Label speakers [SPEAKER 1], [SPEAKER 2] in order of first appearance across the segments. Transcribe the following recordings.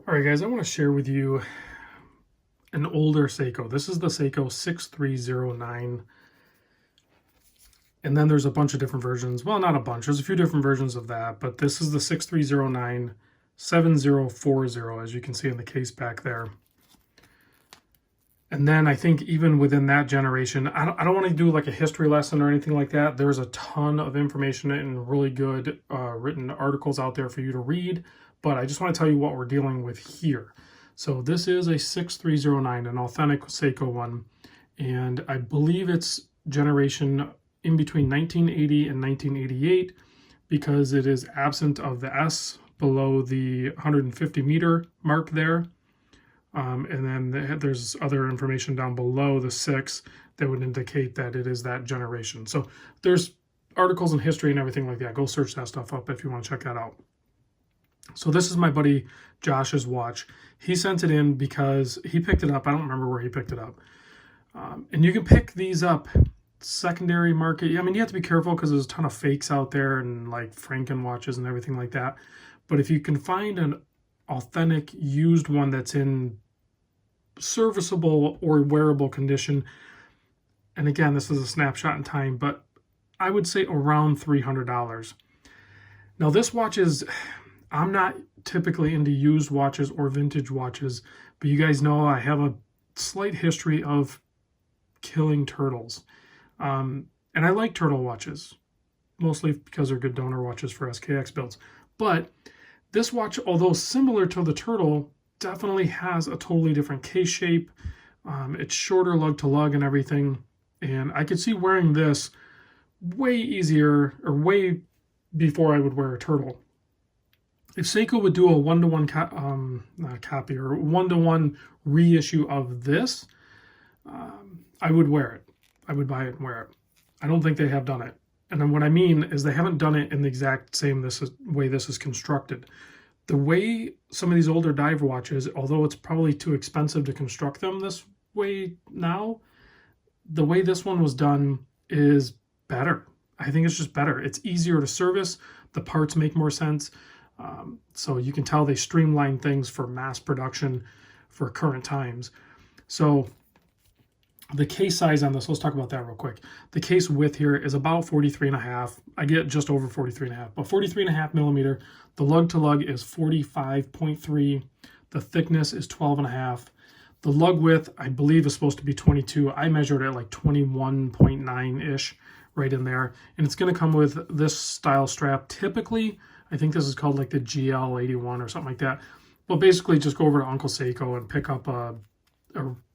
[SPEAKER 1] All right, guys, I want to share with you an older Seiko. This is the Seiko 6309. And then there's a bunch of different versions. Well, not a bunch. There's a few different versions of that. But this is the 6309 7040, as you can see in the case back there. And then I think even within that generation, I don't want to do like a history lesson or anything like that. There's a ton of information and really good written articles out there for you to read. But I just want to tell you what we're dealing with here. So this is a 6309, an authentic Seiko one. And I believe it's generation in between 1980 and 1988 because it is absent of the S below the 150 meter mark there. And then there's other information down below the 6 that would indicate that it is that generation. So there's articles in history and everything like that. Go search that stuff up if you want to check that out. So this is my buddy Josh's watch. He sent it in because he picked it up. I don't remember where he picked it up. And you can pick these up secondary market. I mean, you have to be careful because there's a ton of fakes out there and like Franken watches and everything like that. But if you can find an authentic used one that's in serviceable or wearable condition, and again, this is a snapshot in time, but I would say around $300. Now this watch is, I'm not typically into used watches or vintage watches, but you guys know I have a slight history of killing turtles. And I like turtle watches, mostly because they're good donor watches for SKX builds. But this watch, although similar to the turtle, definitely has a totally different case shape. It's shorter lug to lug and everything. And I could see wearing this way easier or way before I would wear a turtle. If Seiko would do a one-to-one copy or one-to-one reissue of this, I would wear it. I would buy it and wear it. I don't think they have done it. And then what I mean is they haven't done it in the exact same way this is constructed. The way some of these older dive watches, although it's probably too expensive to construct them this way now, the way this one was done is better. I think it's just better. It's easier to service. The parts make more sense. So you can tell they streamline things for mass production for current times. So the case size on this, let's talk about that real quick. The case width here is about 43.5. I get just over 43.5, but 43.5 millimeter. The lug to lug is 45.3. The thickness is 12.5. The lug width, I believe, is supposed to be 22. I measured it like 21.9-ish right in there. And it's going to come with this style strap. Typically, I think this is called like the GL81 or something like that. But basically, just go over to Uncle Seiko and pick up a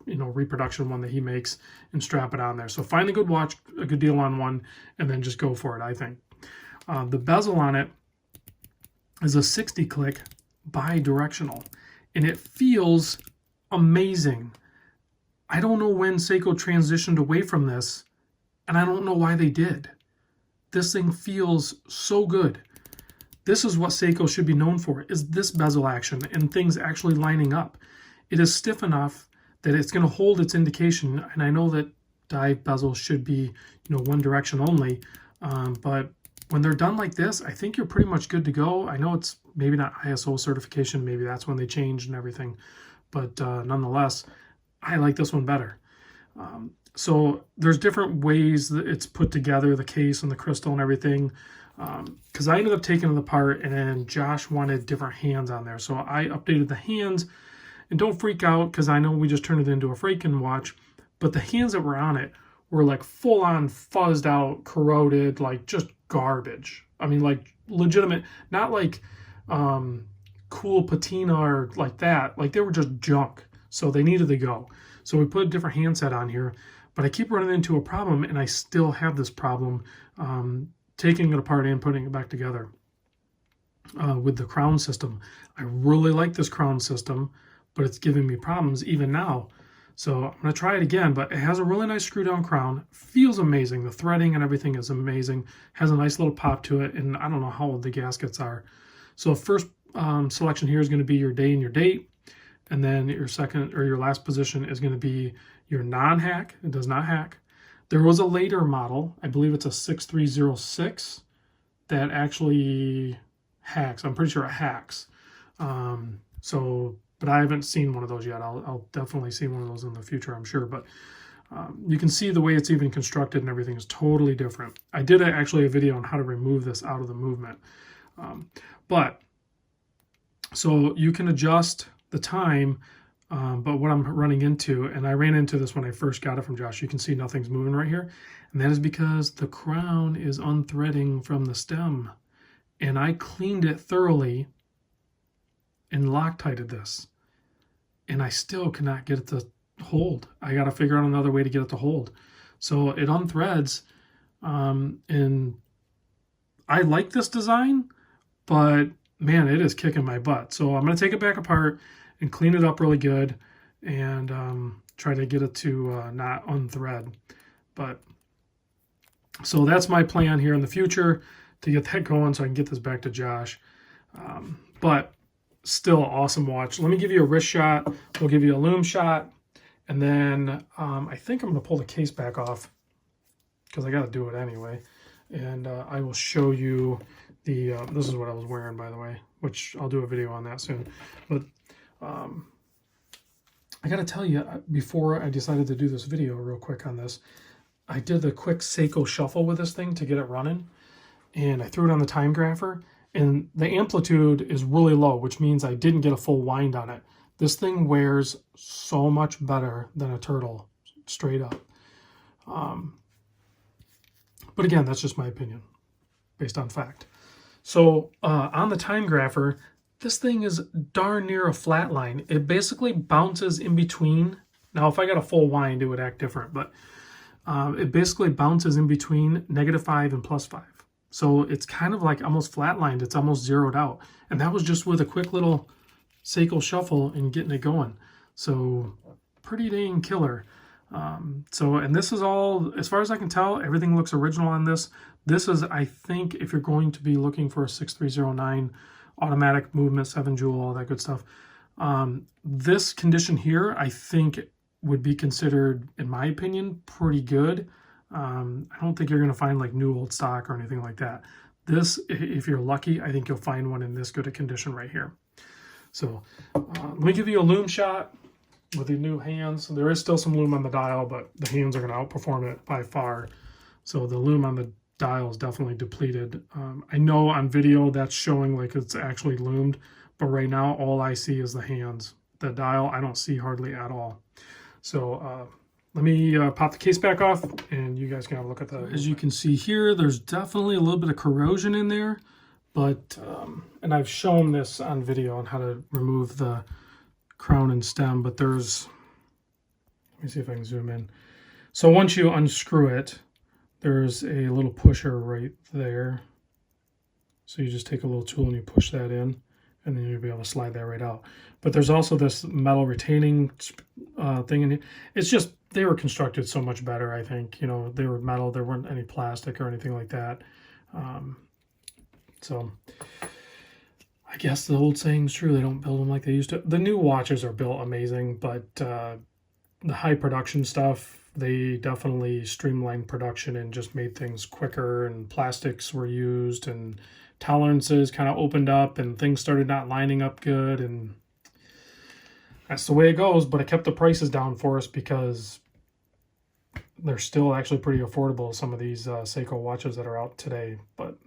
[SPEAKER 1] reproduction one that he makes and strap it on there. So find a good watch, a good deal on one, and then just go for it, I think. The bezel on it is a 60 click bi-directional, and it feels amazing. I don't know when Seiko transitioned away from this, and I don't know why they did. This thing feels so good. This is what Seiko should be known for, is this bezel action and things actually lining up. It is stiff enough that it's going to hold its indication, and I know that dive bezels should be, one direction only, but when they're done like this, I think you're pretty much good to go. I know it's maybe not ISO certification, maybe that's when they changed and everything, but nonetheless, I like this one better. So there's different ways that it's put together, the case and the crystal and everything, because I ended up taking it apart, and Josh wanted different hands on there, so I updated the hands. And don't freak out, because I know we just turned it into a Franken watch, but the hands that were on it were like full-on fuzzed out, corroded, like just garbage. I mean, like legitimate, not like cool patina or like that. Like they were just junk, so they needed to go. So we put a different handset on here, but I keep running into a problem, and I still have this problem taking it apart and putting it back together with the crown system. I really like this crown system, but it's giving me problems even now. So I'm going to try it again, but it has a really nice screw down crown. Feels amazing. The threading and everything is amazing. Has a nice little pop to it, and I don't know how old the gaskets are. So first selection here is going to be your day and your date, and then your second or your last position is going to be your non-hack. It does not hack. There was a later model, I believe it's a 6306, that actually hacks. I'm pretty sure it hacks. So, but I haven't seen one of those yet. I'll definitely see one of those in the future, I'm sure. But you can see the way it's even constructed and everything is totally different. I did actually a video on how to remove this out of the movement. So you can adjust the time, but what I'm running into, and I ran into this when I first got it from Josh, you can see nothing's moving right here. And that is because the crown is unthreading from the stem. And I cleaned it thoroughly and Loctited this. And I still cannot get it to hold. I got to figure out another way to get it to hold. So it unthreads, and I like this design, but man, it is kicking my butt. So I'm going to take it back apart and clean it up really good and try to get it to not unthread. But so that's my plan here in the future, to get that going so I can get this back to Josh. But still awesome watch. Let me give you a wrist shot. We'll give you a loom shot. And then I think I'm going to pull the case back off because I got to do it anyway. And I will show you the, this is what I was wearing, by the way, which I'll do a video on that soon. But I got to tell you, before I decided to do this video real quick on this, I did a quick Seiko shuffle with this thing to get it running. And I threw it on the time grapher. And the amplitude is really low, which means I didn't get a full wind on it. This thing wears so much better than a turtle, straight up. But again, that's just my opinion, based on fact. So on the time grapher, this thing is darn near a flat line. It basically bounces in between. Now, if I got a full wind, it would act different, but it basically bounces in between -5 and +5. So it's kind of like almost flatlined. It's almost zeroed out. And that was just with a quick little Seiko shuffle and getting it going. So pretty dang killer. And this is all, as far as I can tell, everything looks original on this. This is, I think, if you're going to be looking for a 6309 automatic movement, 7 jewel, all that good stuff. This condition here, I think, would be considered, in my opinion, pretty good. I don't think you're going to find like new old stock or anything like that. This, if you're lucky, I think you'll find one in this good a condition right here. So let me give you a loom shot with the new hands. There is still some loom on the dial, but the hands are going to outperform it by far. So the loom on the dial is definitely depleted. I know on video that's showing like it's actually loomed, but right now all I see is the hands. The dial I don't see hardly at all. So let me pop the case back off and you guys can have a look at that. As you can see here, there's definitely a little bit of corrosion in there, but, and I've shown this on video on how to remove the crown and stem, but there's, let me see if I can zoom in. So once you unscrew it, there's a little pusher right there. So you just take a little tool and you push that in, and then you'll be able to slide that right out. But there's also this metal retaining thing in here. It's just, they were constructed so much better, I think. You know, they were metal. There weren't any plastic or anything like that. So I guess the old saying's true. They don't build them like they used to. The new watches are built amazing, but the high production stuff, they definitely streamlined production and just made things quicker, and plastics were used and tolerances kind of opened up and things started not lining up good, and that's the way it goes. But it kept the prices down for us because they're still actually pretty affordable, some of these Seiko watches that are out today. But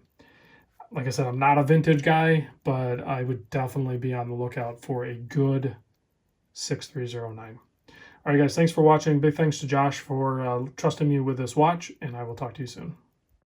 [SPEAKER 1] like I said, I'm not a vintage guy, but I would definitely be on the lookout for a good 6309. All right, guys, thanks for watching. Big thanks to Josh for trusting me with this watch, and I will talk to you soon.